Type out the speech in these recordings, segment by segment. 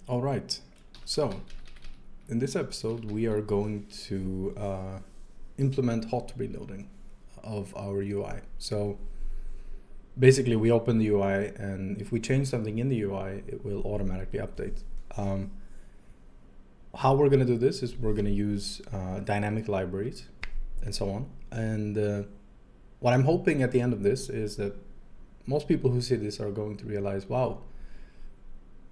All right, so in this episode we are going to implement hot reloading of our UI. So basically we open the UI, and if we change something in the UI, it will automatically update. How we're going to do this is we're going to use dynamic libraries and so on. And what I'm hoping at the end of this is that most people who see this are going to realize, wow,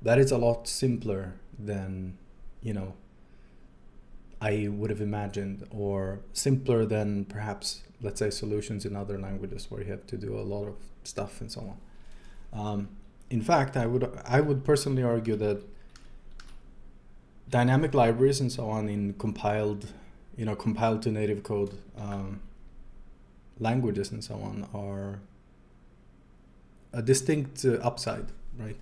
that is a lot simpler than, I would have imagined, or simpler than perhaps, let's say, solutions in other languages where you have to do a lot of stuff and so on. In fact, I would personally argue that dynamic libraries and so on in compiled to native code languages and so on are a distinct upside, right?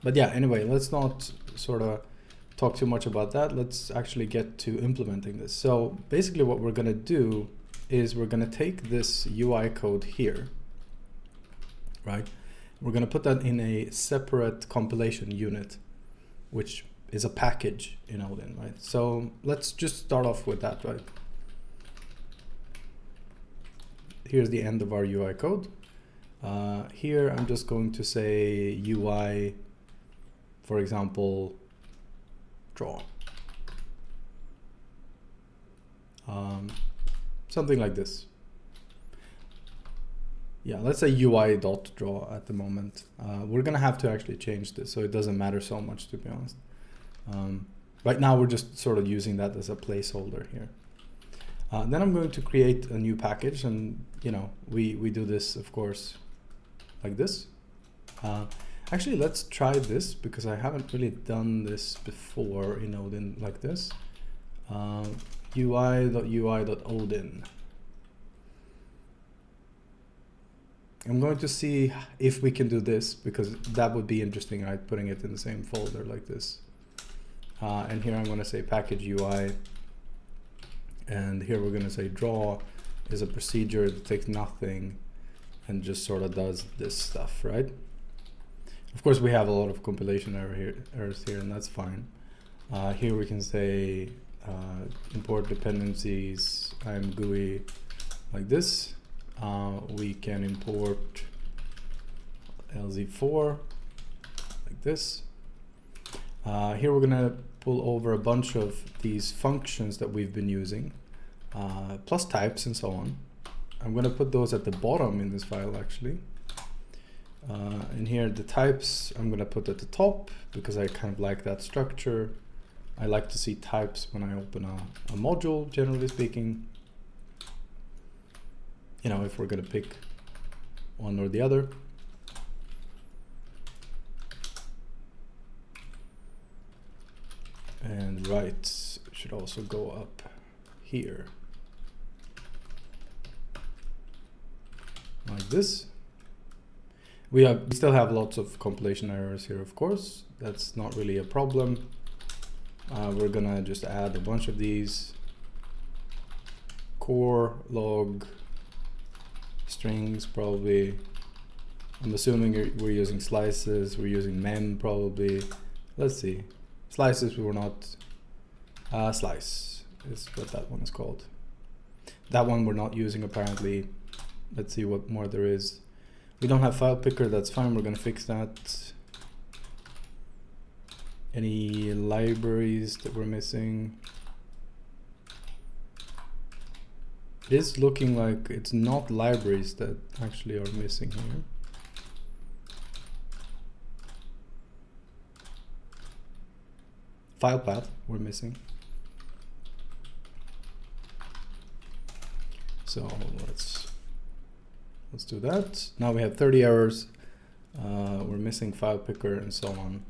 But yeah, anyway, let's not sort of talk too much about that. Let's actually get to implementing this. So basically what we're going to do is we're going to take this UI code here, right? We're going to put that in a separate compilation unit, which is a package in Odin, right? So let's just start off with that, right? Here's the end of our UI code. Here I'm just going to say UI, for example, draw. Something like this. Yeah, let's say UI.draw at the moment. We're gonna have to actually change this, so it doesn't matter so much, to be honest. Right now we're just sort of using that as a placeholder here. Then I'm going to create a new package, and we do this, of course, like this. Actually, let's try this because I haven't really done this before in Odin like this. UI.ui.odin. I'm going to see if we can do this because that would be interesting, right? Putting it in the same folder like this. And here I'm going to say package UI. And here we're going to say draw is a procedure that takes nothing and just sort of does this stuff, right? Of course, we have a lot of compilation errors here, and that's fine. Here we can say import dependencies and GUI like this. We can import LZ4 like this. Here we're gonna pull over a bunch of these functions that we've been using, plus types and so on. I'm gonna put those at the bottom in this file actually. And here the types I'm gonna put at the top because I kind of like that structure. I like to see types when I open a module, generally speaking. If we're gonna pick one or the other. And right should also go up here. Like this. We still have lots of compilation errors here, of course. That's not really a problem. We're gonna just add a bunch of these. Core, log, strings probably. I'm assuming we're using slices, we're using mem probably. Let's see. Slices we were not. Slice is what that one is called. That one we're not using apparently. Let's see what more there is. We don't have file picker, that's fine, we're gonna fix that. Any libraries that we're missing? It is looking like it's not libraries that actually are missing here. File path we're missing. So let's do that. Now we have 30 errors. We're missing file picker and so on.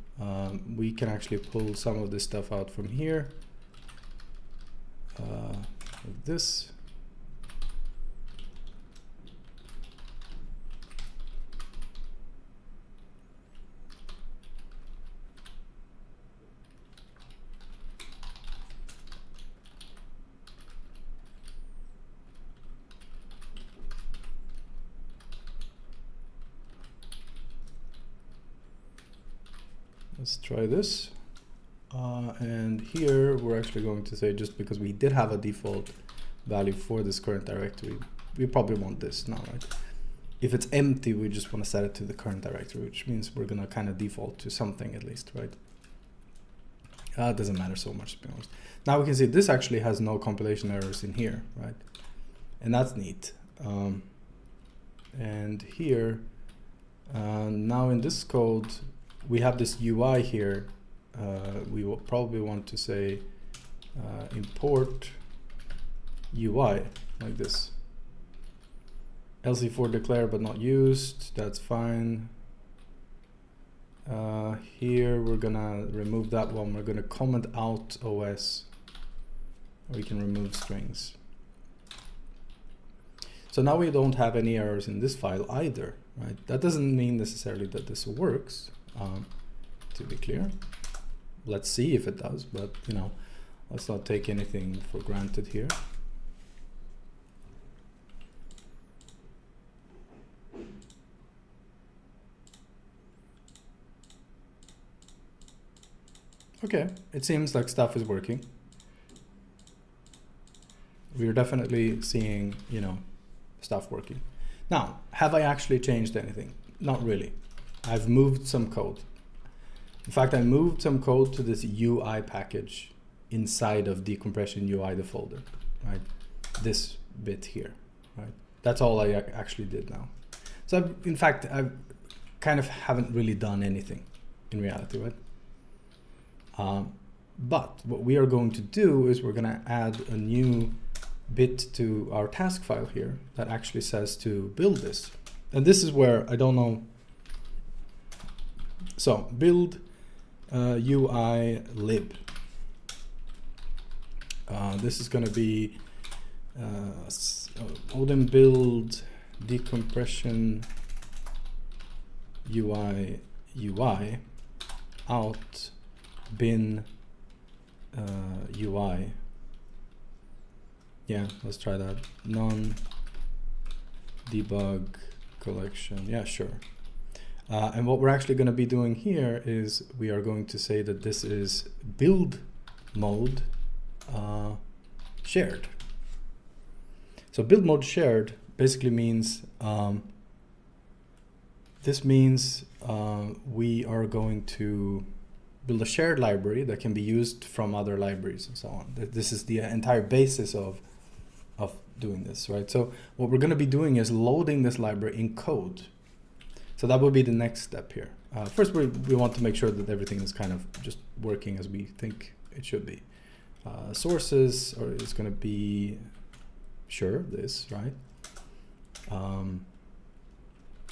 We can actually pull some of this stuff out from here. Like this. Let's try this. And here we're actually going to say, just because we did have a default value for this current directory, we probably want this now, right? If it's empty, we just want to set it to the current directory, which means we're going to kind of default to something at least, right? It doesn't matter so much, to be honest. Now we can see this actually has no compilation errors in here, right? And that's neat. And here, now in this code, we have this UI here. We will probably want to say import UI like this. LC4 declare but not used, that's fine. Here we're gonna remove that one. We're gonna comment out OS. We can remove strings. So now we don't have any errors in this file either, right? That doesn't mean necessarily that this works, to be clear. Let's see if it does, but you know, let's not take anything for granted here. Okay, it seems like stuff is working. We're definitely seeing, you know, stuff working. Now, have I actually changed anything? Not really. I've moved some code. In fact, I moved some code to this UI package inside of decompression UI, the folder, right? This bit here, right? That's all I actually did now. So in fact, I kind of haven't really done anything in reality, right? But what we are going to do is we're going to add a new bit to our task file here that actually says to build this. And this is where I don't know. So build UI lib. This is going to be Odin build decompression UI out bin UI. Yeah, let's try that. Non debug collection. Yeah, sure. And what we're actually going to be doing here is we are going to say that this is build mode shared. So build mode shared basically means this means we are going to build a shared library that can be used from other libraries and so on. This is the entire basis of doing this, right? So what we're going to be doing is loading this library in code. So that will be the next step here. First, we want to make sure that everything is kind of just working as we think it should be. Sources is going to be, sure, this, right?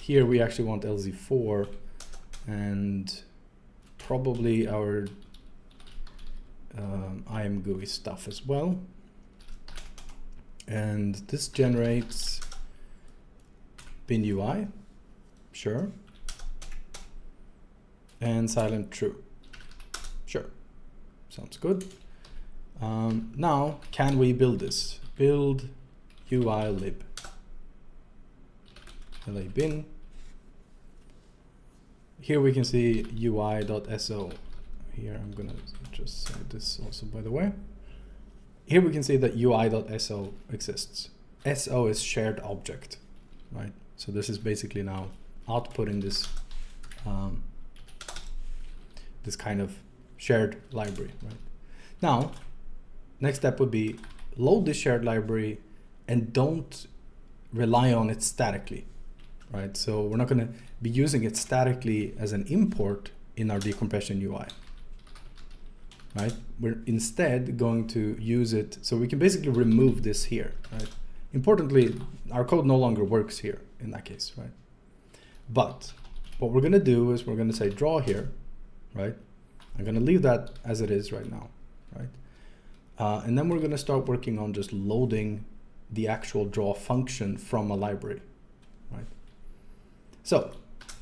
Here we actually want LZ4 and probably our IMGUI stuff as well. And this generates bin UI, sure. And silent true, sure. Sounds good. Now, can we build this? Build UI lib. LA bin. Here we can see UI.so. Here I'm gonna just say this also, by the way. Here we can see that UI.so exists. SO is shared object, right? So this is basically now outputting this this kind of shared library, right? Now, next step would be load this shared library and don't rely on it statically, right? So we're not going to be using it statically as an import in our decompression UI, right? We're instead going to use it, so we can basically remove this here, right? Importantly, our code no longer works here in that case, right? But what we're going to do is we're going to say draw here, right? I'm going to leave that as it is right now, right? And then we're going to start working on just loading the actual draw function from a library, right? So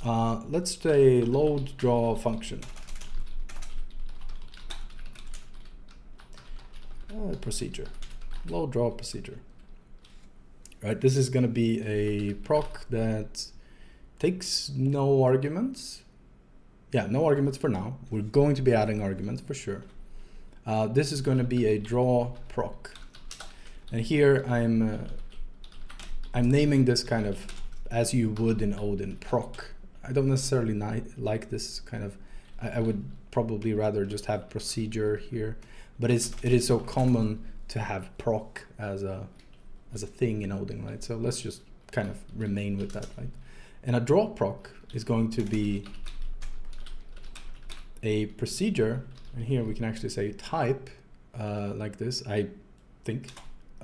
let's say load draw function. Procedure, load draw procedure, right? This is going to be a proc that takes no arguments. yeah, no arguments for now. We're going to be adding arguments for sure. This is going to be a draw proc, and here I'm naming this kind of as you would in Odin, proc. I don't necessarily like this kind of. I would probably rather just have procedure here, but it is so common to have proc as a thing in Odin, right? So let's just kind of remain with that, right? And a draw proc is going to be a procedure, and here we can actually say type like this. I think,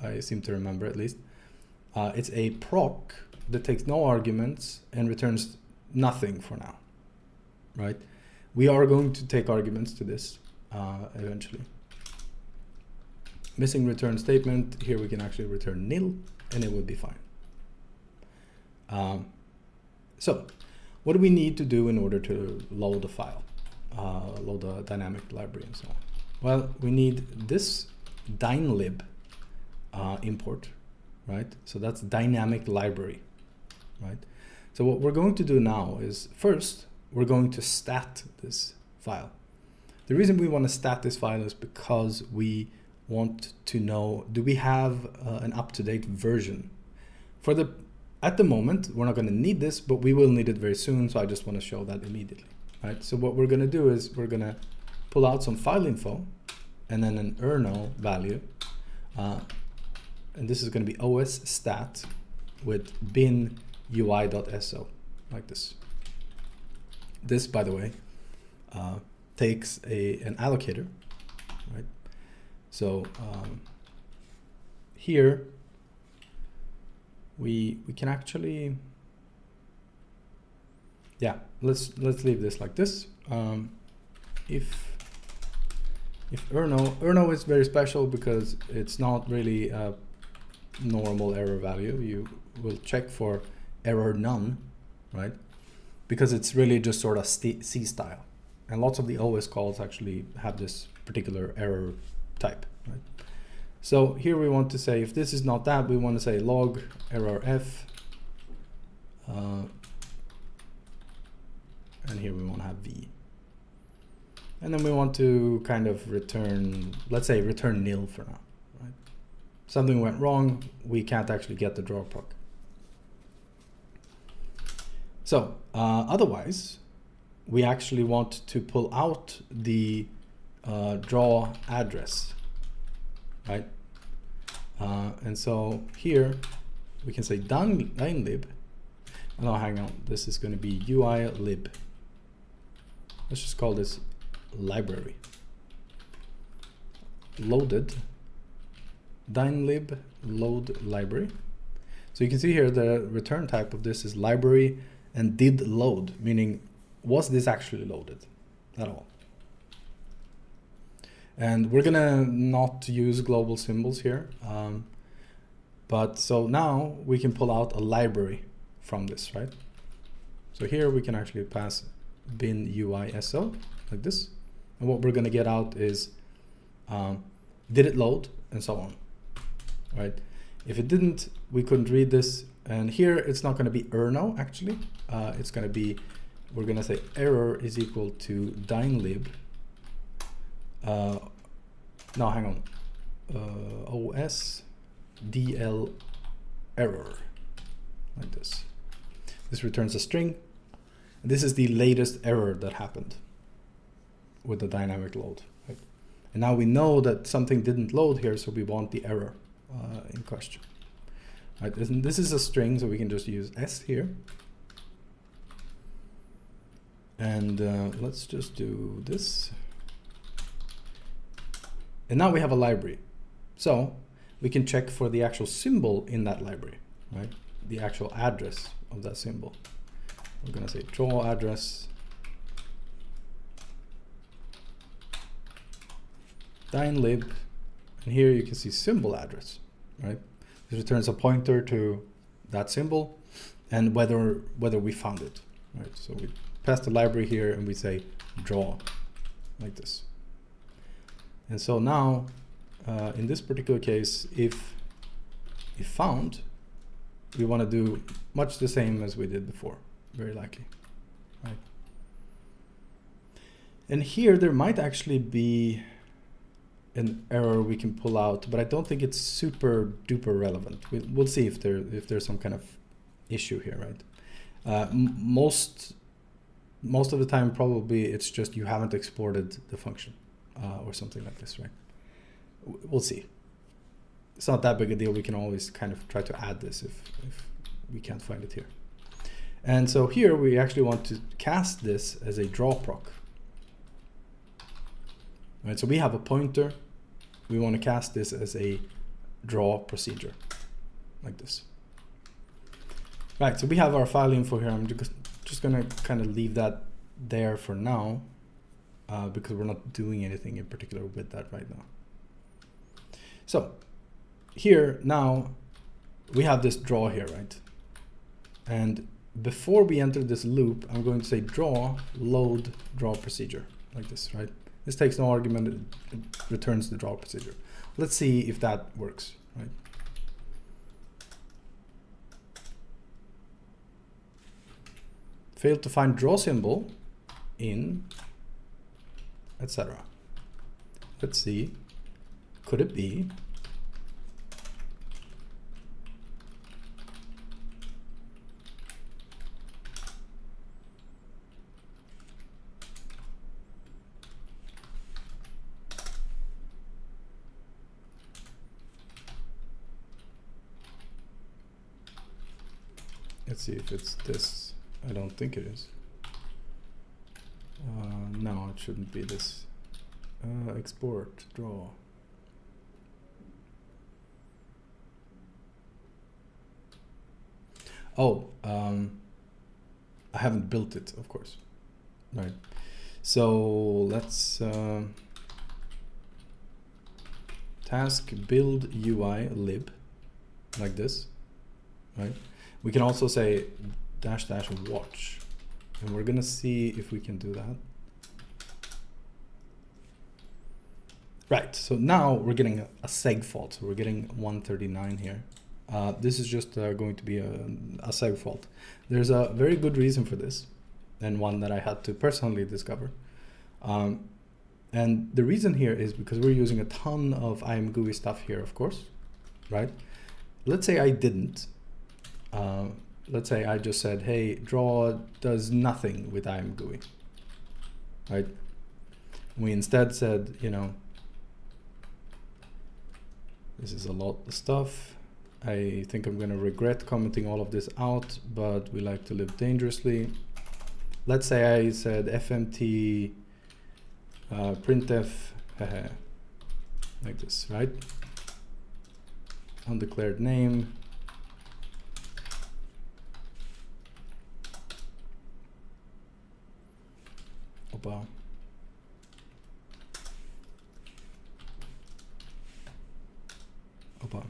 I seem to remember at least. It's a proc that takes no arguments and returns nothing for now, right? We are going to take arguments to this eventually. Missing return statement, here we can actually return nil and it would be fine. So what do we need to do in order to load a file, load a dynamic library and so on? Well, we need this dynlib import, right? So that's dynamic library, right? So what we're going to do now is first, we're going to stat this file. The reason we want to stat this file is because we want to know, do we have an up-to-date version? At the moment, we're not going to need this, but we will need it very soon, so I just want to show that immediately, right? So what we're going to do is we're going to pull out some file info and then an erno value, and this is going to be os stat with bin ui.so, like this. This, by the way, takes an allocator, right? So here we can actually, yeah, let's leave this like this. If erno is very special because it's not really a normal error value. You will check for error none, right? Because it's really just sort of C style. And lots of the OS calls actually have this particular error type, right? So here we want to say, if this is not that, we want to say log error f, and here we want to have v. And then we want to kind of return, let's say return nil for now, right? Something went wrong, we can't actually get the draw proc. So otherwise, we actually want to pull out the draw address, right? And so here we can say dynlib. No, hang on. This is going to be UI lib. Let's just call this library. Loaded dynlib load library. So you can see here the return type of this is library and did load, meaning was this actually loaded at all? And we're gonna not use global symbols here, but so now we can pull out a library from this, right? So here we can actually pass bin UI.so like this, and what we're gonna get out is did it load and so on, right? If it didn't, we couldn't read this, and here it's not going to be erno actually. It's going to be, we're going to say error is equal to dynlib. No, hang on. Os dl error, like this. This returns a string. This is the latest error that happened with the dynamic load. Right? And now we know that something didn't load here, so we want the error in question. Right? And this is a string, so we can just use s here. And let's just do this. And now we have a library. So we can check for the actual symbol in that library, right? The actual address of that symbol. We're going to say draw address dynlib, and here you can see symbol address, right? This returns a pointer to that symbol and whether we found it, right? So we pass the library here and we say draw like this. And so now in this particular case, if found, we want to do much the same as we did before, very likely, right? And here there might actually be an error we can pull out, but I don't think it's super duper relevant. We'll see if there's some kind of issue here, right? Most of the time, probably it's just you haven't exported the function or something like this, right? We'll see. It's not that big a deal. We can always kind of try to add this if we can't find it here. And so here we actually want to cast this as a draw proc. Right, so we have a pointer. We want to cast this as a draw procedure, like this. Right, so we have our file info here. I'm just going to kind of leave that there for now because we're not doing anything in particular with that right now. So here now we have this draw here, right? And before we enter this loop, I'm going to say draw load draw procedure, like this, right? This takes no argument, it returns the draw procedure. Let's see if that works, right? Failed to find draw symbol in, etc. Let's see, could it be? Let's see if it's this. I don't think it is. No, it shouldn't be this. Export, draw. Oh, I haven't built it, of course. Right. So let's task build UI lib, like this, right? We can also say -- watch, and we're gonna see if we can do that. Right, so now we're getting a seg fault. So we're getting 139 here. This is just going to be a seg fault. There's a very good reason for this, and one that I had to personally discover. And the reason here is because we're using a ton of IMGUI stuff here, of course, right? Let's say I didn't. Let's say I just said, hey, draw does nothing with IMGUI, right? We instead said, you know, this is a lot of stuff. I think I'm going to regret commenting all of this out, but we like to live dangerously. Let's say I said fmt printf like this, right? Undeclared name. Opa. Opa.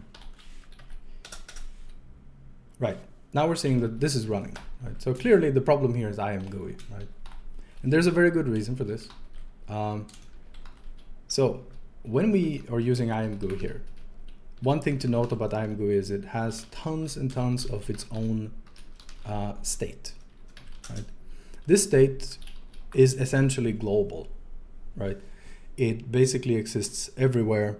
Right, now we're seeing that this is running, right? So clearly the problem here is IMGUI, right? And there's a very good reason for this. So when we are using IMGUI here, one thing to note about IMGUI is it has tons and tons of its own state, right? This state is essentially global, right? It basically exists everywhere.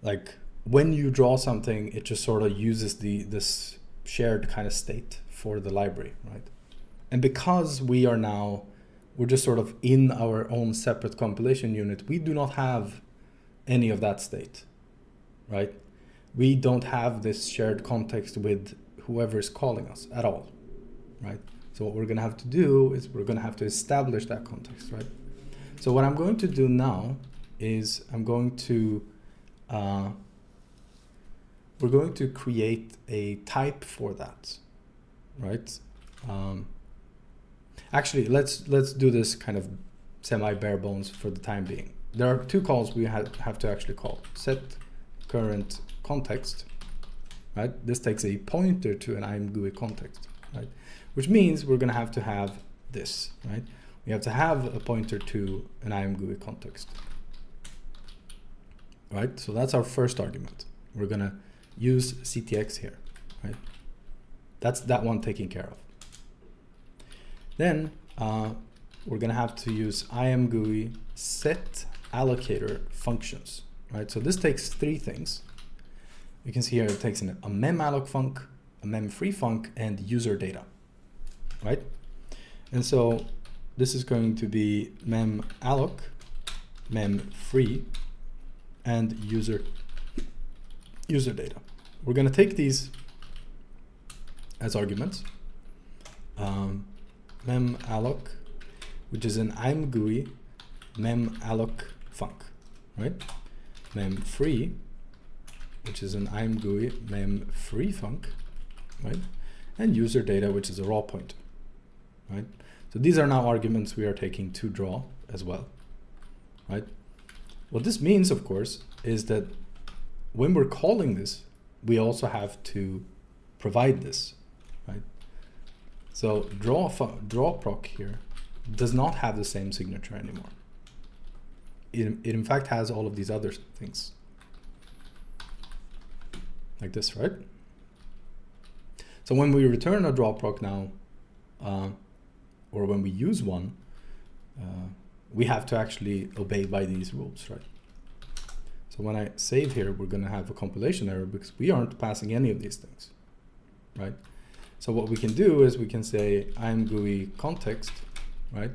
Like when you draw something, it just sort of uses this shared kind of state for the library, right? And because we're just sort of in our own separate compilation unit, we do not have any of that state, right? We don't have this shared context with whoever is calling us at all, right? So what we're going to have to do is we're going to have to establish that context, right? So what I'm going to do now is I'm going to we're going to create a type for that, right? Actually, let's do this kind of semi bare bones for the time being. There are two calls we have to actually call. Set current context, right? This takes a pointer to an IMGUI context, right? Which means we're going to have this, right? We have to have a pointer to an IMGUI context, right? So that's our first argument. We're going to use CTX here, right? That's that one taken care of. Then we're going to have to use imgui set allocator functions, right? So this takes three things. You can see here it takes a memAlloc func, a memFree func, and user data, right? And so this is going to be memAlloc, memFree, and user data. We're going to take these as arguments. memAlloc, which is an imgui memAlloc func, right? memFree, which is an imgui memFree func, right? And user data, which is a raw pointer, right? So these are now arguments we are taking to draw as well, right? What this means, of course, is that when we're calling this, we also have to provide this, right? So draw proc here does not have the same signature anymore. It in fact has all of these other things, like this, right? So when we return a draw proc now, or when we use one, we have to actually obey by these rules, right? So when I save here, we're going to have a compilation error because we aren't passing any of these things, right? So what we can do is we can say imgui context, right?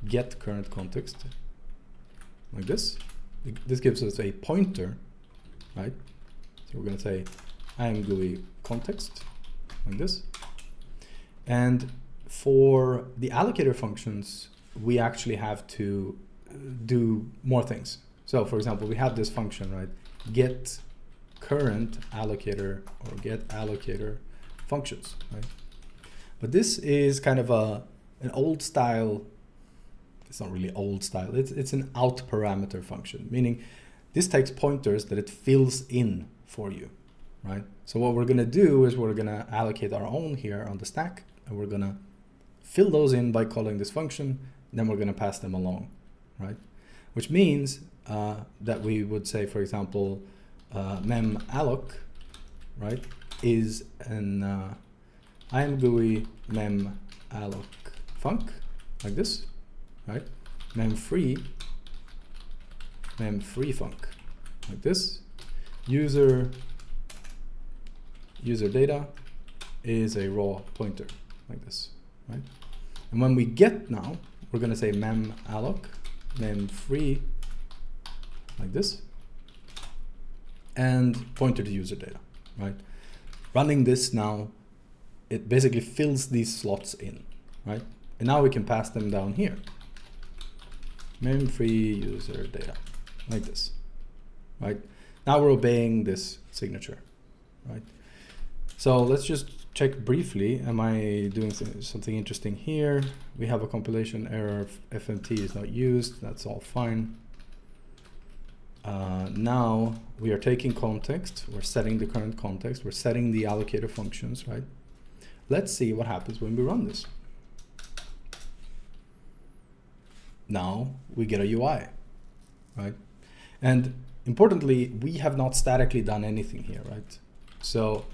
Get current context, like this. This gives us a pointer, right? So we're going to say imgui context, like this. And for the allocator functions, we actually have to do more things. So for example, we have this function, right? Get current allocator or get allocator functions, right? But this is kind of an old style. It's not really old style. It's an out parameter function, meaning this takes pointers that it fills in for you, right? So what we're going to do is we're going to allocate our own here on the stack, and we're going to fill those in by calling this function. Then we're going to pass them along, right? Which means that we would say, for example, memAlloc, right, is an imgui memAlloc func, like this, right? memFree func, like this. User data is a raw pointer, like this, right? And when we get now, we're going to say memAlloc memFree, like this, and pointer to user data, right? Running this now, it basically fills these slots in, right? And now we can pass them down here. memFree user data, like this, right? Now we're obeying this signature, right? So let's just check briefly. Am I doing something interesting here? We have a compilation error. FMT is not used. That's all fine. Now we are taking context. We're setting the current context. We're setting the allocator functions, right? Let's see what happens when we run this. Now we get a UI, right? And importantly, we have not statically done anything here, right? So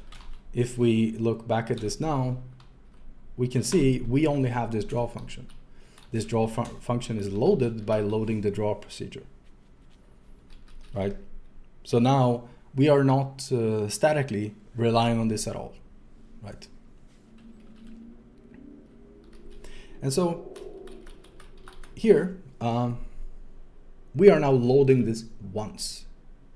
if we look back at this now, we can see we only have this draw function. This draw function is loaded by loading the draw procedure, right? So now we are not statically relying on this at all, right? And so here, we are now loading this once,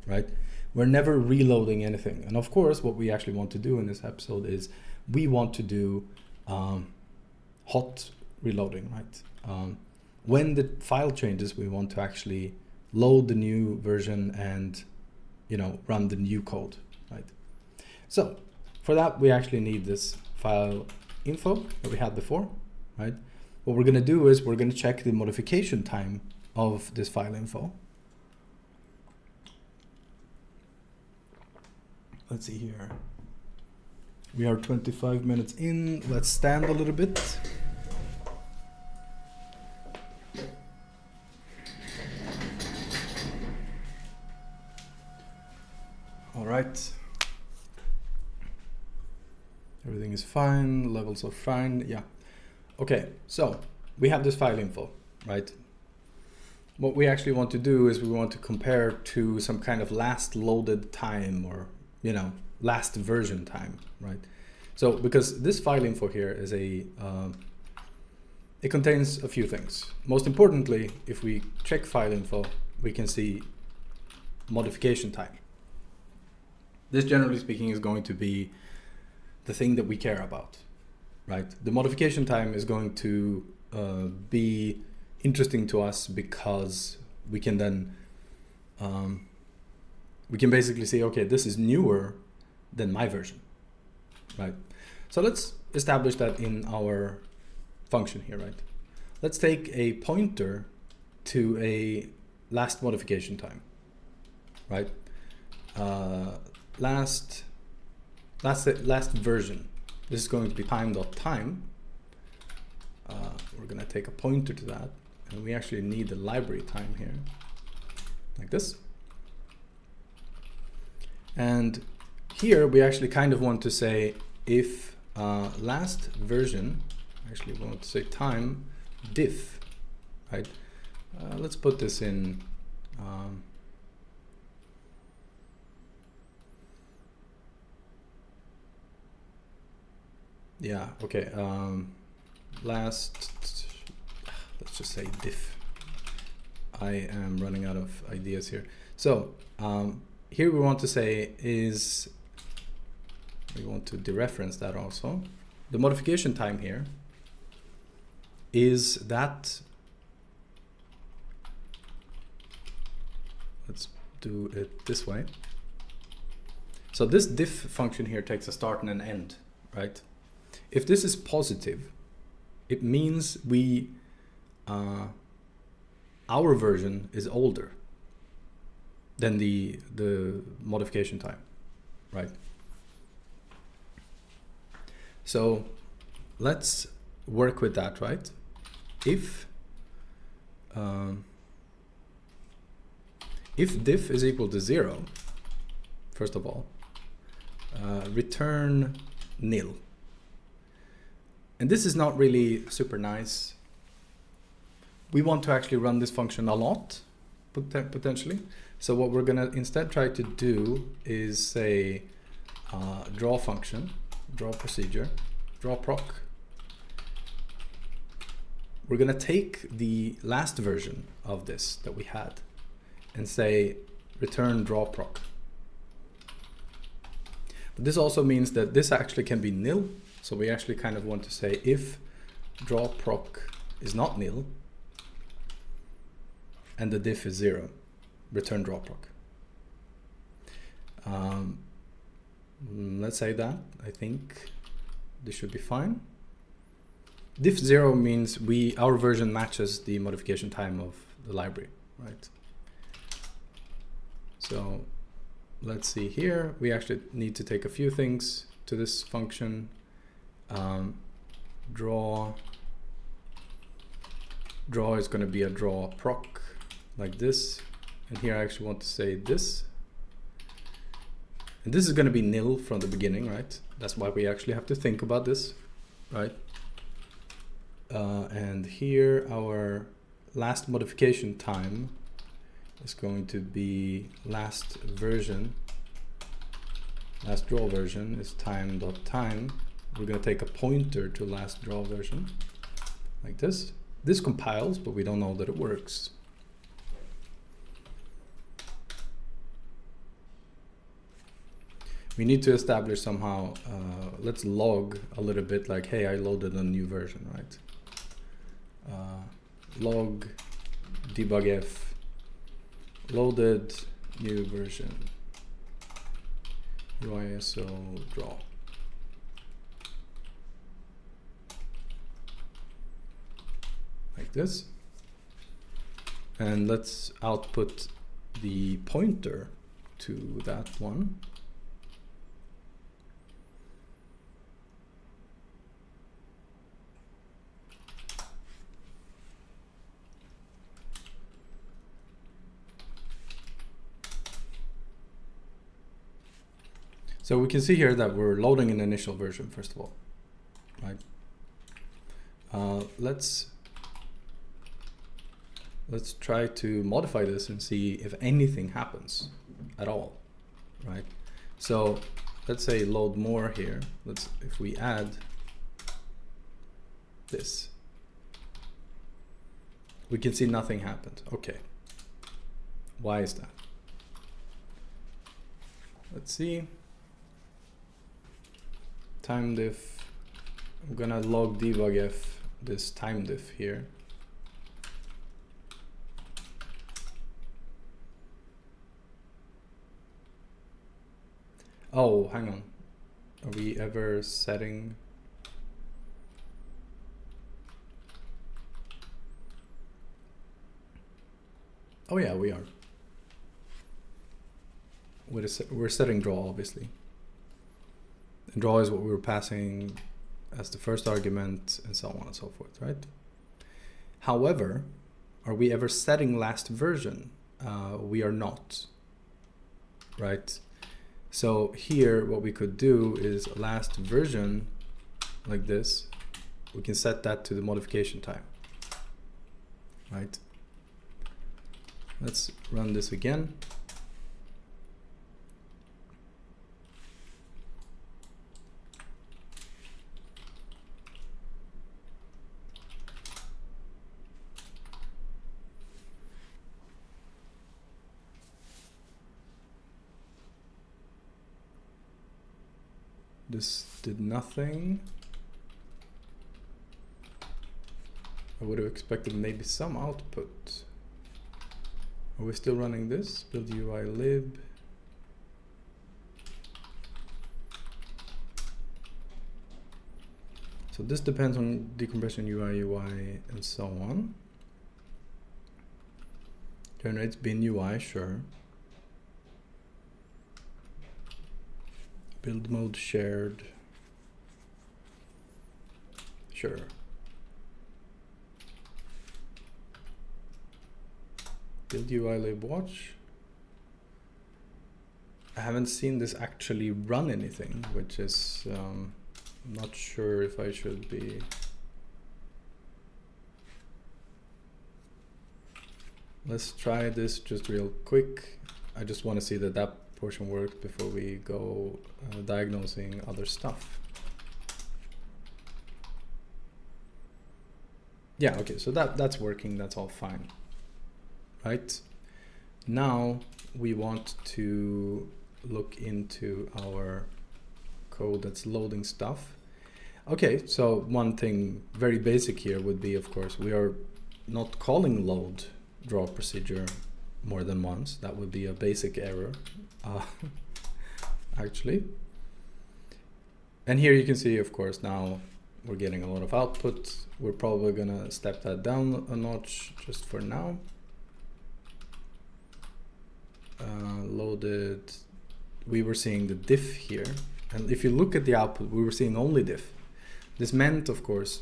right? We're never reloading anything. And of course, what we actually want to do in this episode is we want to do hot reloading, right? When the file changes, we want to actually load the new version and, you know, run the new code, right? So for that, we actually need this file info that we had before, right? What we're going to do is we're going to check the modification time of this file info. Let's see here. We are 25 minutes in. Let's stand a little bit. All right. Everything is fine. Levels are fine. Yeah. Okay, so we have this file info, right? What we actually want to do is we want to compare to some kind of last loaded time, or, you know, last version time, right? So because this file info here is a, it contains a few things. Most importantly, if we check file info, we can see modification time. This, generally speaking, is going to be the thing that we care about, right? The modification time is going to be interesting to us because we can then we can basically say, okay, this is newer than my version, right? So let's establish that in our function here, right? Let's take a pointer to a last modification time, right? Last version. This is going to be time.time. We're gonna take a pointer to that, and we actually need the library time here, like this. And here we actually kind of want to say if last version, actually we want to say time diff, right? Let's put this in yeah, okay, let's just say diff. I am running out of ideas here. So here we want to say is, we want to dereference that also. The modification time here is that, let's do it this way. So this diff function here takes a start and an end, right? If this is positive, it means we our version is older than the modification time, right? So let's work with that, right? If diff is equal to 0, first of all, return nil. And this is not really super nice. We want to actually run this function a lot, potentially. So what we're gonna instead try to do is say draw function, draw procedure, draw proc. We're gonna take the last version of this that we had and say return draw proc. But this also means that this actually can be nil. So we actually kind of want to say if draw proc is not nil and the diff is 0, return draw proc. Let's say that. I think this should be fine. Diff 0 means our version matches the modification time of the library, right? So let's see here. We actually need to take a few things to this function. Draw is going to be a draw proc like this, and here I actually want to say this, and this is going to be nil from the beginning, right? That's why we actually have to think about this, right? And here our last modification time is going to be last version. Last draw version is time.time. We're going to take a pointer to last draw version like this. This compiles, but we don't know that it works. We need to establish somehow, let's log a little bit like, hey, I loaded a new version, right? Log debugf loaded new version UISO draw. Like this. And let's output the pointer to that one. So we can see here that we're loading an initial version, first of all, right? let's try to modify this and see if anything happens at all, right? So let's say load more here. If we add this, we can see nothing happened. Okay, why is that? Let's see. Time diff. I'm gonna log debugf this time diff here. Oh, hang on. Are we ever setting? Oh yeah, we are. We're setting draw, obviously. And draw is what we were passing as the first argument and so on and so forth, right? However, are we ever setting last version? We are not, right? So here, what we could do is last version like this. We can set that to the modification time, right? Let's run this again. This did nothing. I would have expected maybe some output. Are we still running this? Build UI lib. So this depends on decompression UI, and so on. Generates bin UI, sure. Build mode shared. Sure. Build UI lib watch. I haven't seen this actually run anything, which is I'm not sure if I should be. Let's try this just real quick. I just want to see that that portion worked before we go diagnosing other stuff. Yeah, okay, so that's working, that's all fine. Right? Now we want to look into our code that's loading stuff. Okay, so one thing very basic here would be, of course, we are not calling load draw procedure more than once. That would be a basic error, actually. And here you can see, of course, now we're getting a lot of output. We're probably gonna step that down a notch just for now. Loaded, we were seeing the diff here. And if you look at the output, we were seeing only diff. This meant, of course,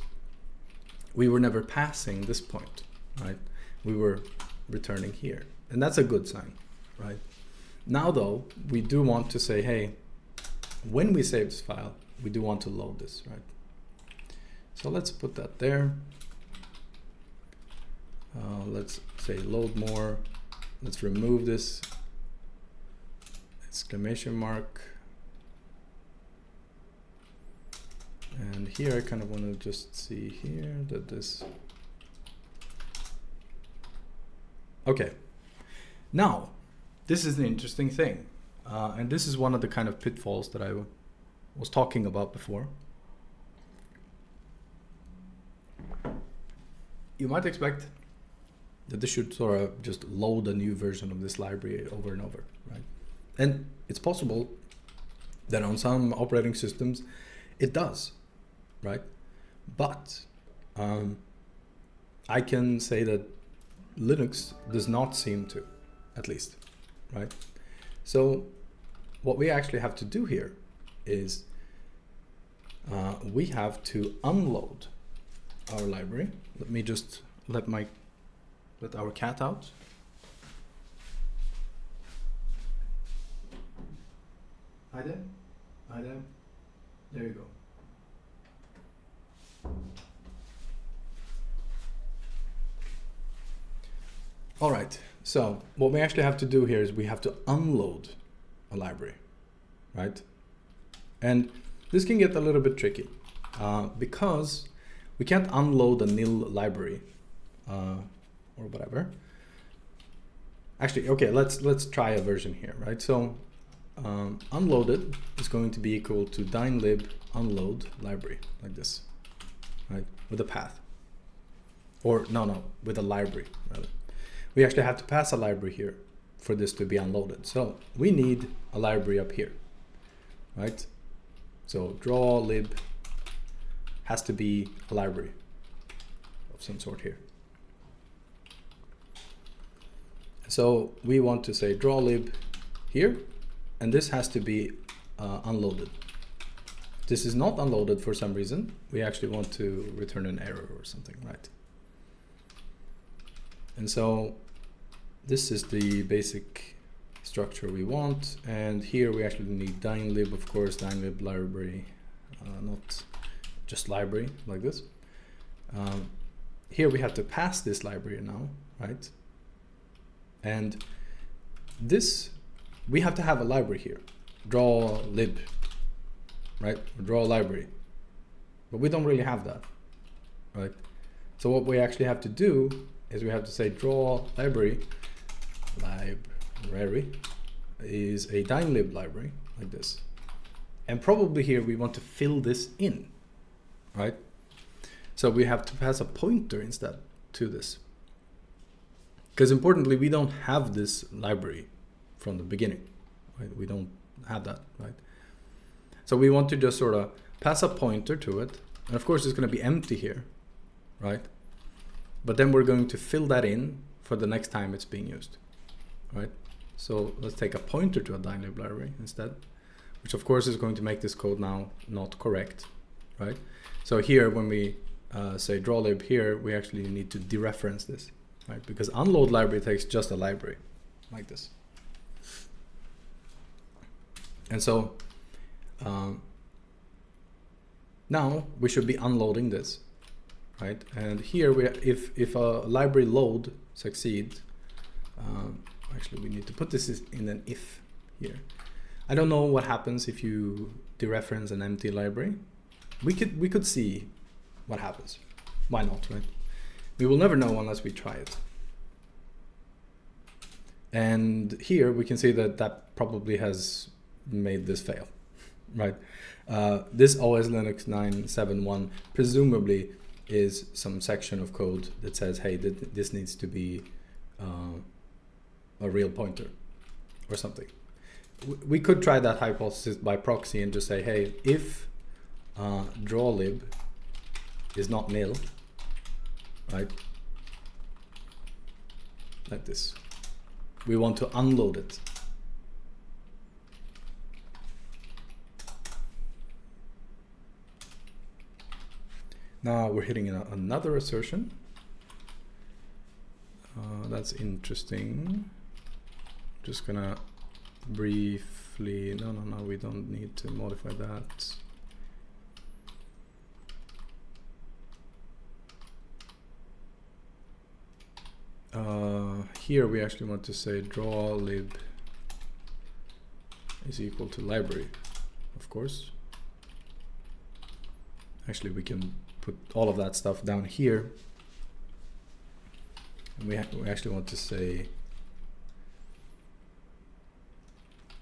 we were never passing this point, right? We were returning here. And that's a good sign, right? Now though, we do want to say, hey, when we save this file, we do want to load this, right? So let's put that there. Let's say load more. Let's remove this exclamation mark. And here I kind of want to just see here that this. Okay. Now, this is the interesting thing. And this is one of the kind of pitfalls that I was talking about before. You might expect that this should sort of just load a new version of this library over and over, right? And it's possible that on some operating systems it does, right? But I can say that Linux does not seem to, at least, right? So what we actually have to do here is we have to unload our library. Let me just let our cat out. Hi there. Hi there. There you go. All right, so what we actually have to do here is we have to unload a library, right? And this can get a little bit tricky because we can't unload a nil library or whatever. Actually, okay, let's try a version here, right? So unloaded is going to be equal to dynlib unload library, like this, right? With a path. Or no, with a library, rather. We actually have to pass a library here for this to be unloaded. So we need a library up here, right? So draw lib has to be a library of some sort here. So we want to say draw lib here, and this has to be unloaded. This is not unloaded for some reason. We actually want to return an error or something, right? And so this is the basic structure we want. And here we actually need dynlib, of course, dynlib library, not just library like this. Here we have to pass this library now, right? And this, we have to have a library here, draw lib, right? Or draw library, but we don't really have that, right? So what we actually have to do is we have to say draw library is a dynlib library like this. And probably here we want to fill this in, right? So we have to pass a pointer instead to this. Because importantly, we don't have this library from the beginning, right? We don't have that, right? So we want to just sort of pass a pointer to it. And of course, it's going to be empty here, right? But then we're going to fill that in for the next time it's being used, right? So let's take a pointer to a dynlib library instead, which of course is going to make this code now not correct, right? So here, when we say draw lib here, we actually need to dereference this. Right? Because unload library takes just a library like this. And so now we should be unloading this, right? And here if a library load succeeds, actually we need to put this in an if here. I don't know what happens if you dereference an empty library. We could see what happens. Why not, right? We will never know unless we try it. And here we can see that probably has made this fail, right? This OS Linux 9.7.1 presumably is some section of code that says, hey, this needs to be a real pointer or something. We could try that hypothesis by proxy and just say, hey, if drawlib is not nil, right? Like this. We want to unload it. Now we're hitting another assertion. That's interesting. Just gonna briefly, no, we don't need to modify that. Here we actually want to say draw lib is equal to library, of course. Actually, we can put all of that stuff down here. And we actually want to say,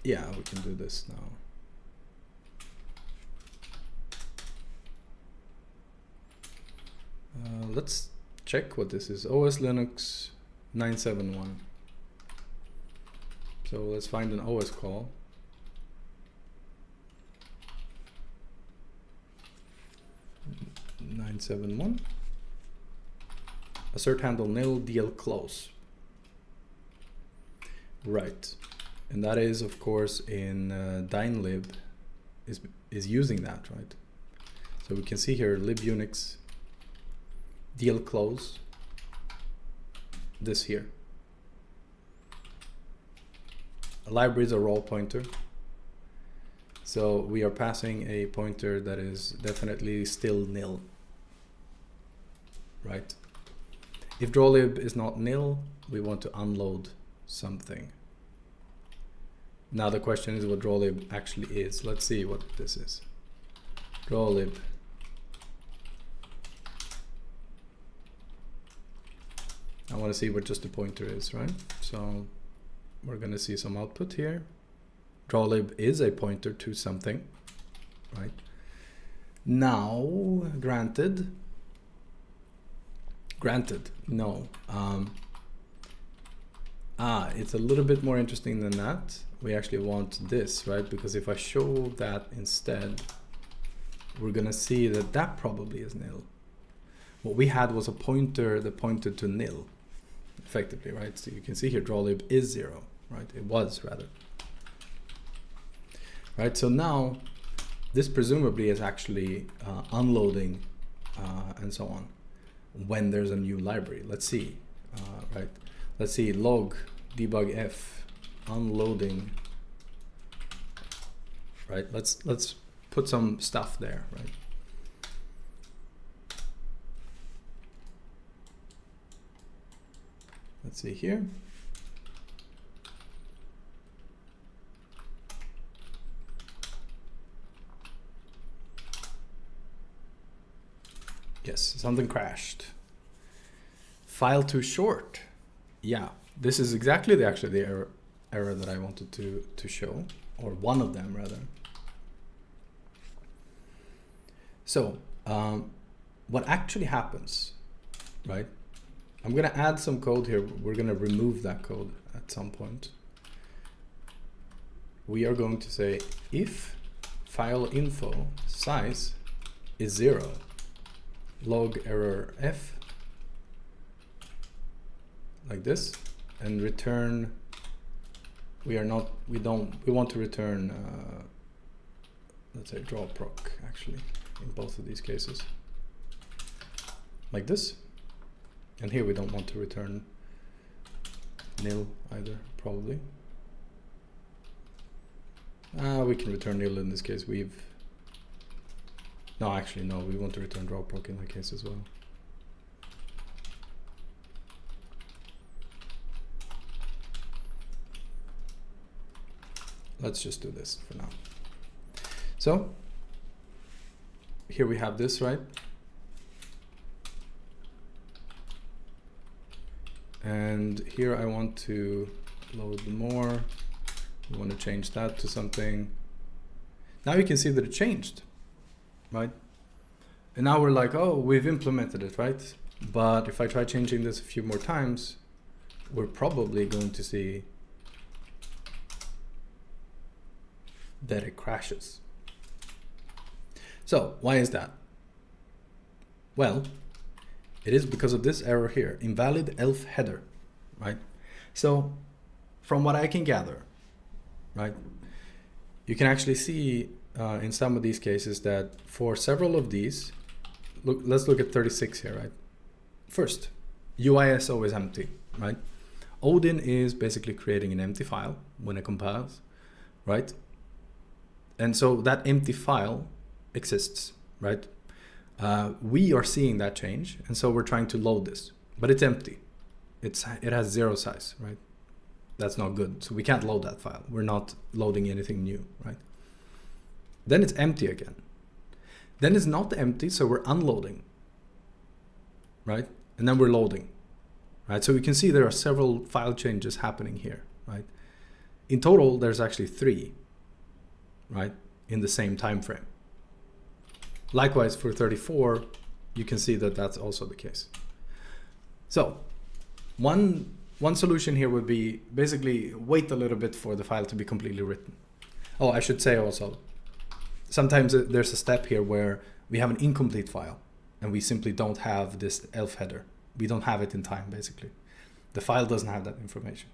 yeah, we can do this now. Let's check what this is. OS Linux 9.7.1. So let's find an OS call. .9.7.1. Assert handle nil DL close. Right, and that is of course in dynlib is using that, right? So we can see here libunix DL close, this here. A library is a raw pointer. So we are passing a pointer that is definitely still nil, right? If drawlib is not nil, we want to unload something. Now the question is what drawlib actually is. Let's see what this is. Drawlib. I want to see what just the pointer is, right? So we're going to see some output here. Drawlib is a pointer to something, right? Now, granted, no. It's a little bit more interesting than that. We actually want this, right? Because if I show that instead, we're going to see that that probably is nil. What we had was a pointer that pointed to nil, effectively, right? So you can see here drawlib is 0, right? It was, rather. Right, so now this presumably is actually unloading and so on when there's a new library. Let's see, right? Let's see log debug f unloading, right? Let's put some stuff there, right? Let's see here. Yes, something crashed. File too short. Yeah, this is exactly the error that I wanted to show, or one of them rather. So what actually happens, right? I'm gonna add some code here. We're gonna remove that code at some point. We are going to say if file info size is 0, log error f, like this, and return, we want to return, let's say draw proc, actually, in both of these cases, like this. And here we don't want to return nil either, probably. We can return nil in this case. No, actually, no, we want to return draw proc in that case as well. Let's just do this for now. So here we have this, right? And here I want to load more. We want to change that to something. Now you can see that it changed, right? And now we're like, oh, we've implemented it, right? But if I try changing this a few more times, we're probably going to see that it crashes. So why is that? Well, it is because of this error here, invalid elf header, right? So from what I can gather, right, you can actually see in some of these cases that for several of these, let's look at 36 here, right? First, UISO is empty, right? Odin is basically creating an empty file when it compiles, right? And so that empty file exists, right? We are seeing that change, and so we're trying to load this, but it's empty. It has 0 size, right? That's not good. So we can't load that file. We're not loading anything new, right? Then it's empty again. Then it's not empty, so we're unloading, right? And then we're loading, right? So we can see there are several file changes happening here, right? In total, there's actually 3, right? In the same time frame. Likewise, for 34, you can see that that's also the case. So one solution here would be basically wait a little bit for the file to be completely written. Oh, I should say also, sometimes there's a step here where we have an incomplete file and we simply don't have this elf header. We don't have it in time, basically. The file doesn't have that information.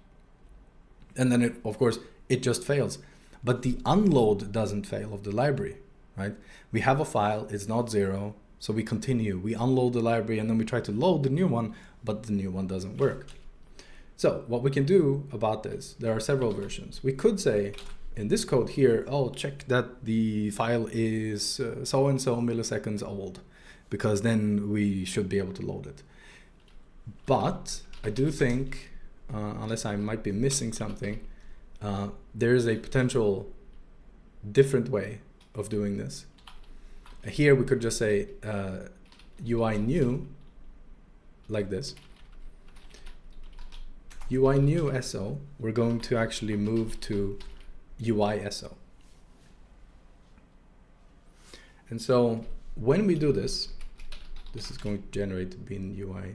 And then, of course, it just fails. But the unload doesn't fail of the library, right? We have a file, it's not 0, so we continue. We unload the library and then we try to load the new one, but the new one doesn't work. So what we can do about this, there are several versions. We could say in this code here, oh, check that the file is so-and-so milliseconds old, because then we should be able to load it. But I do think, unless I might be missing something, there is a potential different way of doing this. Here we could just say UI new, like this. UI new SO, we're going to actually move to UI SO. And so when we do this, this is going to generate bin UI.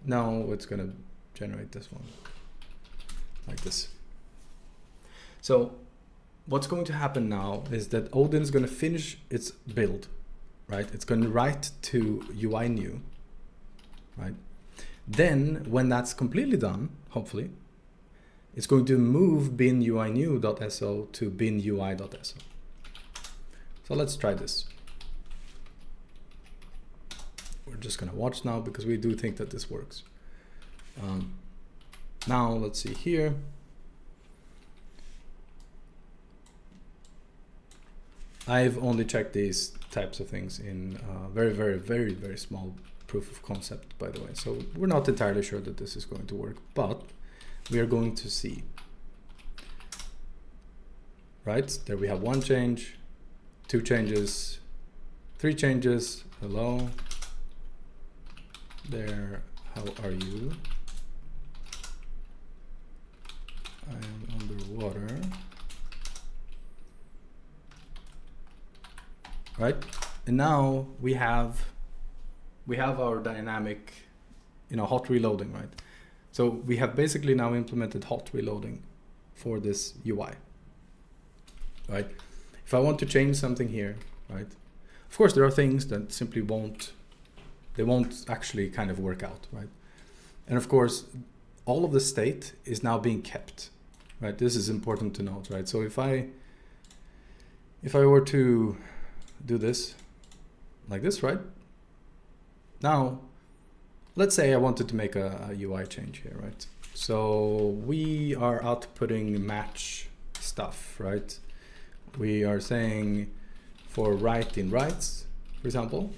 Now it's going to generate this one, like this. So what's going to happen now is that Odin's going to finish its build, right? It's going to write to UI new, right? Then when that's completely done, hopefully, it's going to move bin UI new.so to bin UI.so. So let's try this. We're just going to watch now because we do think that this works. Now let's see here. I've only checked these types of things in very small proof of concept, by the way. So we're not entirely sure that this is going to work, but we are going to see. Right, there we have one change, 2 changes, 3 changes. Hello. There, how are you? I am underwater. Right, and now we have our dynamic, hot reloading, right? So we have basically now implemented hot reloading for this UI, right? If I want to change something here, right? Of course, there are things that simply won't actually kind of work out, right? And of course, all of the state is now being kept, right? This is important to note, right? So if I were to do this like this, right? Now, let's say I wanted to make a UI change here, right? So we are outputting match stuff, right? We are saying for write in rights, for example,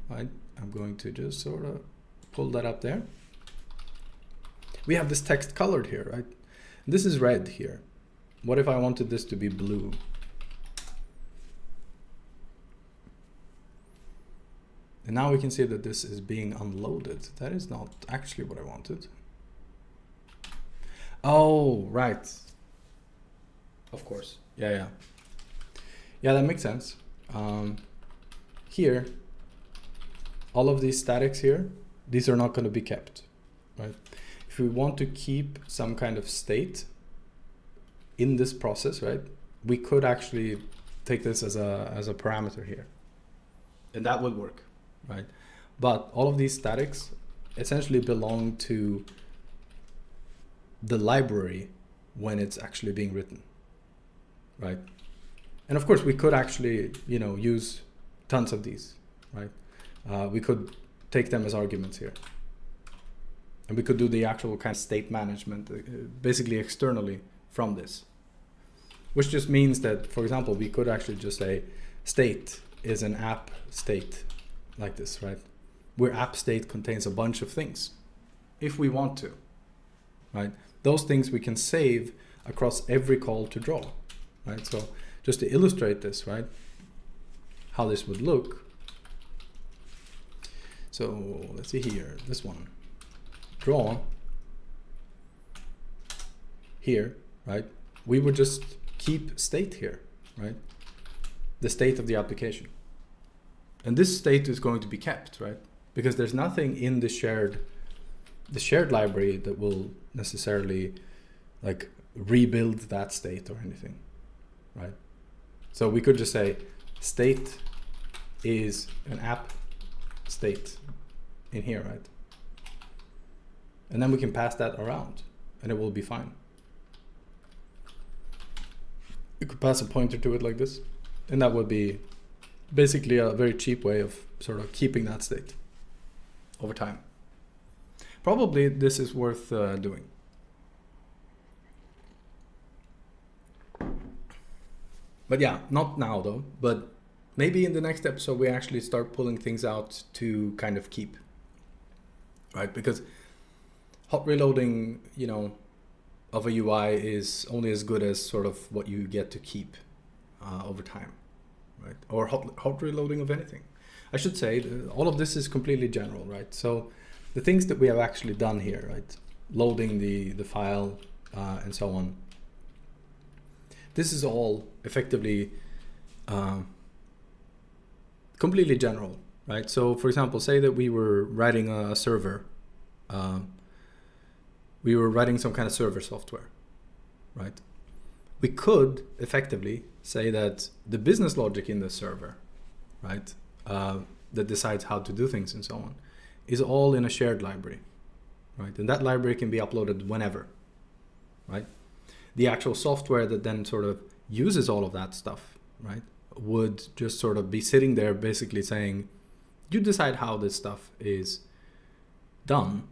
right? I'm going to just sort of pull that up there. We have this text colored here, right? This is red here. What if I wanted this to be blue? And now we can see that this is being unloaded. That is not actually what I wanted. Oh, right. Of course. Yeah, that makes sense. Here, all of these statics here, these are not going to be kept, right? If we want to keep some kind of state in this process, right, we could actually take this as a parameter here, and that would work. Right, but all of these statics essentially belong to the library when it's actually being written, right? And of course, we could actually, use tons of these, right? We could take them as arguments here, and we could do the actual kind of state management, basically externally from this, which just means that, for example, we could actually just say state is an app state. Like this, right? Where app state contains a bunch of things, if we want to, right? Those things we can save across every call to draw, right? So just to illustrate this, right? How this would look. So let's see here, this one, draw here, right? We would just keep state here, right? The state of the application. And this state is going to be kept, right? Because there's nothing in the shared library that will necessarily like rebuild that state or anything, right? So we could just say state is an app state in here, right? And then we can pass that around and it will be fine. You could pass a pointer to it like this, and that would be basically a very cheap way of sort of keeping that state over time. Probably this is worth doing. But yeah, not now though, but maybe in the next episode we actually start pulling things out to kind of keep. right? Because hot reloading, you know, of a UI is only as good as sort of what you get to keep over time, right? Or hot reloading of anything. I should say all of this is completely general, right? So the things that we have actually done here, right? Loading the file and so on. This is all effectively completely general, right? So for example, say that we were writing a server. We were writing some kind of server software, right? We could effectively say that the business logic in the server, right, that decides how to do things and so on, is all in a shared library, right? And that library can be uploaded whenever, right? The actual software that then sort of uses all of that stuff, right, would just sort of be sitting there basically saying, you decide how this stuff is done.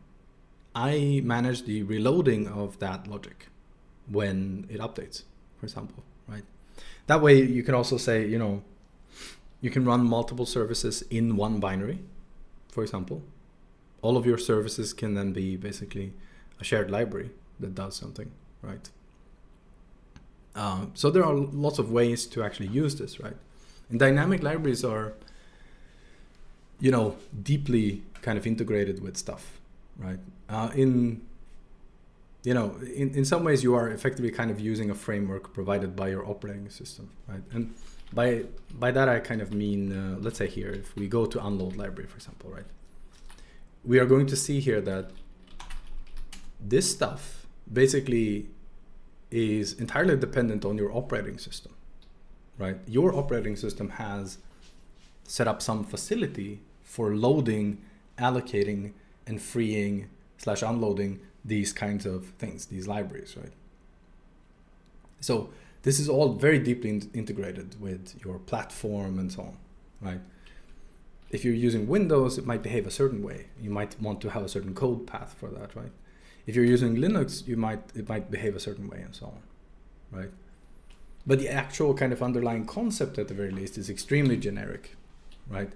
I manage the reloading of that logic when it updates, for example, right? That way you can also say, you know, you can run multiple services in one binary, for example. All of your services can then be basically a shared library that does something, right? So there are lots of ways to actually use this, right? And dynamic libraries are, you know, deeply kind of integrated with stuff, right? In some ways you are effectively kind of using a framework provided by your operating system, right? And by that I kind of mean, let's say here, if we go to unload library, for example, right? We are going to see here that this stuff basically is entirely dependent on your operating system, right? Your operating system has set up some facility for loading, allocating, and freeing / unloading these kinds of things, these libraries, right? So this is all very deeply integrated with your platform and so on, right? If you're using Windows, it might behave a certain way. You might want to have a certain code path for that, right? If you're using Linux, it might behave a certain way and so on, right? But the actual kind of underlying concept, at the very least, is extremely generic, right?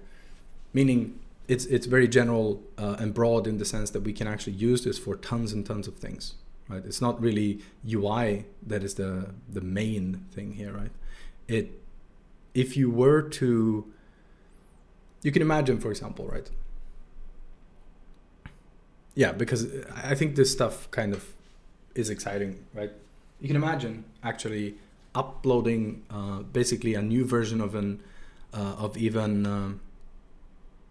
Meaning it's very general and broad in the sense that we can actually use this for tons and tons of things, right? It's not really UI that is the main thing here, right? If you were to, you can imagine, for example, right? Yeah, because I think this stuff kind of is exciting, right? You can imagine actually uploading basically a new version of an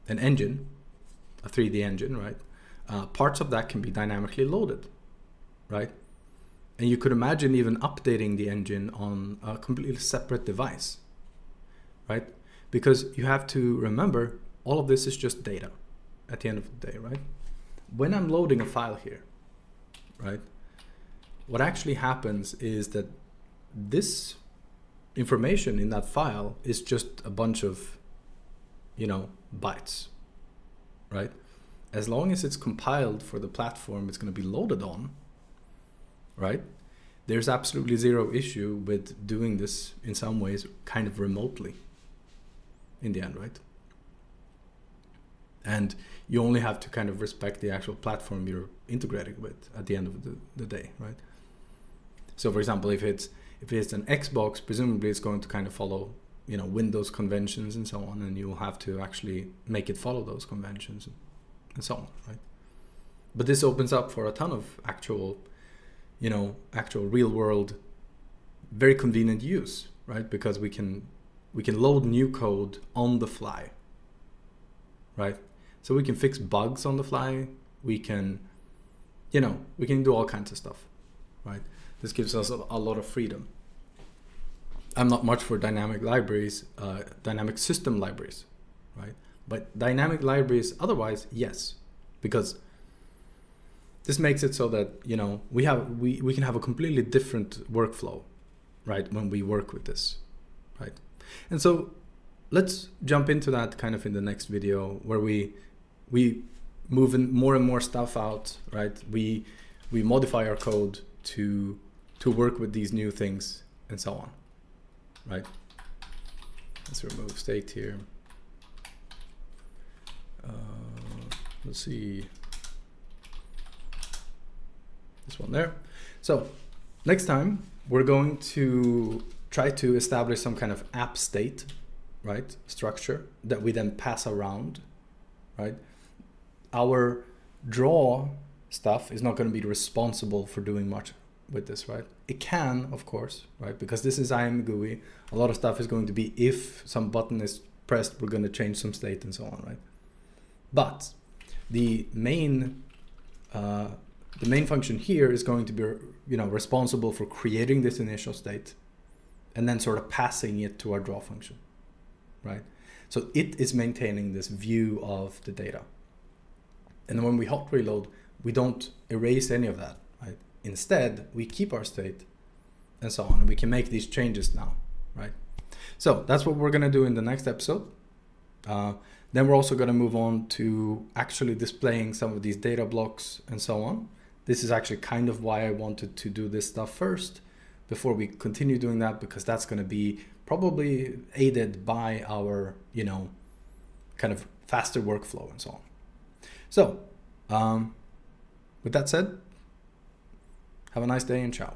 engine, a 3D engine, right? Parts of that can be dynamically loaded, right? And you could imagine even updating the engine on a completely separate device, right? Because you have to remember, all of this is just data at the end of the day, right? When I'm loading a file here, right, what actually happens is that this information in that file is just a bunch of, you know, bytes, right? As long as it's compiled for the platform it's going to be loaded on, right, there's absolutely zero issue with doing this in some ways kind of remotely in the end, right? And you only have to kind of respect the actual platform you're integrating with at the end of the day, right? So for example, if it's an Xbox, presumably it's going to kind of follow, you know, Windows conventions and so on, and you'll have to actually make it follow those conventions and so on, right? But this opens up for a ton of actual, you know, actual real world, very convenient use, right? Because we can load new code on the fly, right? So we can fix bugs on the fly. We can, you know, we can do all kinds of stuff, right? This gives us a lot of freedom. I'm not much for dynamic libraries, dynamic system libraries, right? But dynamic libraries otherwise, yes, because this makes it so that, you know, we can have a completely different workflow, right, when we work with this, right? And so let's jump into that kind of in the next video, where we move in more and more stuff out, right? We modify our code to work with these new things and so on, right? Let's remove state here. Let's see. this one there. So next time we're going to try to establish some kind of app state, right, structure that we then pass around, right? Our draw stuff is not going to be responsible for doing much with this, right? It can, of course, right? Because this is IAM GUI. A lot of stuff is going to be if some button is pressed, we're going to change some state and so on, right? But the main function here is going to be, responsible for creating this initial state and then sort of passing it to our draw function, right? So it is maintaining this view of the data. And when we hot reload, we don't erase any of that, right? Instead, we keep our state and so on, and we can make these changes now, right? So that's what we're gonna do in the next episode. Then we're also gonna move on to actually displaying some of these data blocks and so on. This is actually kind of why I wanted to do this stuff first before we continue doing that, because that's gonna be probably aided by our, kind of faster workflow and so on. So, with that said, have a nice day and ciao.